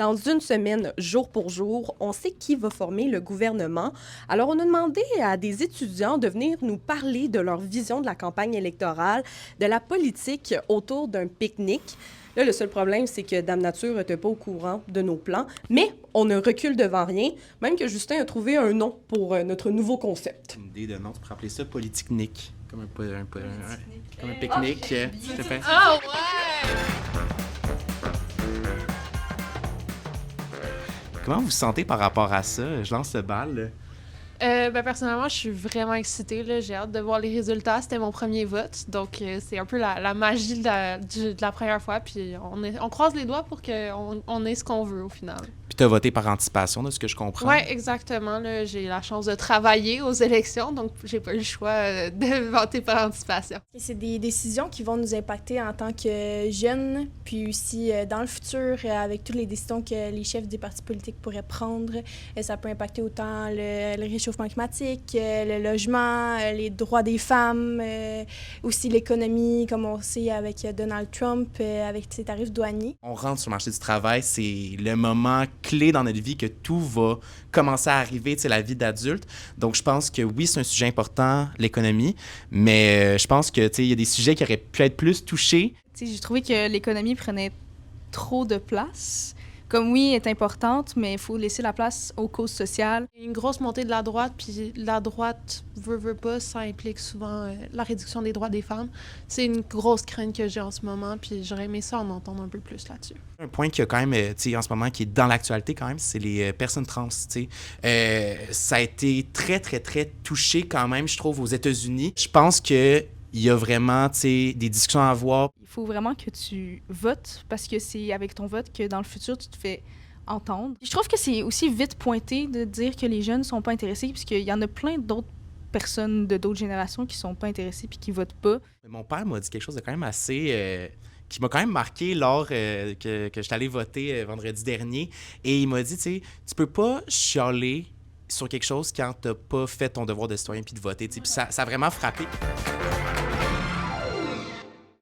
Dans une semaine, jour pour jour, on sait qui va former le gouvernement. Alors, on a demandé à des étudiants de venir nous parler de leur vision de la campagne électorale, de la politique autour d'un pique-nique. Là, le seul problème, c'est que Dame Nature n'était pas au courant de nos plans, mais on ne recule devant rien, même que Justin a trouvé un nom pour notre nouveau concept. Une idée de nom, tu pourrais appeler ça politique-nique. Comme comme un pique-nique. Je te fais. Ah ouais! Comment vous vous sentez par rapport à ça? Je lance le bal. Là. Personnellement, je suis vraiment excitée, là. J'ai hâte de voir les résultats. C'était mon premier vote, donc c'est un peu la magie de la première fois. Puis on croise les doigts pour qu'on ait ce qu'on veut au final. Puis tu as voté par anticipation, de ce que je comprends. Oui, exactement. Là, j'ai la chance de travailler aux élections, donc j'ai pas eu le choix de voter par anticipation. C'est des décisions qui vont nous impacter en tant que jeunes, puis aussi dans le futur, avec toutes les décisions que les chefs des partis politiques pourraient prendre. Ça peut impacter autant le réchauffement climatique, le logement, les droits des femmes, aussi l'économie, comme on sait avec Donald Trump, avec ses tarifs douaniers. On rentre sur le marché du travail, c'est le moment clé dans notre vie que tout va commencer à arriver, tu sais, la vie d'adulte. Donc, je pense que oui, c'est un sujet important, l'économie, mais je pense que, tu sais, il y a des sujets qui auraient pu être plus touchés. Tu sais, j'ai trouvé que l'économie prenait trop de place. Comme oui, elle est importante, mais il faut laisser la place aux causes sociales. Une grosse montée de la droite, puis la droite veut pas, ça implique souvent la réduction des droits des femmes. C'est une grosse crainte que j'ai en ce moment, puis j'aurais aimé ça en entendre un peu plus là-dessus. Un point qui a quand même, tu sais, en ce moment, qui est dans l'actualité quand même, c'est les personnes trans, tu sais. Ça a été très, très, très touché quand même, je trouve, aux États-Unis. Je pense que il y a vraiment, tu sais, des discussions à avoir. Il faut vraiment que tu votes parce que c'est avec ton vote que dans le futur, tu te fais entendre. Je trouve que c'est aussi vite pointé de dire que les jeunes ne sont pas intéressés puisqu'il y en a plein d'autres personnes de d'autres générations qui sont pas intéressées puis qui votent pas. Mon père m'a dit quelque chose de quand même assez... qui m'a quand même marqué lors que j'étais allé voter vendredi dernier. Et il m'a dit, tu sais, tu peux pas chialer sur quelque chose quand t'as pas fait ton devoir de citoyen puis de voter. Puis ça a vraiment frappé.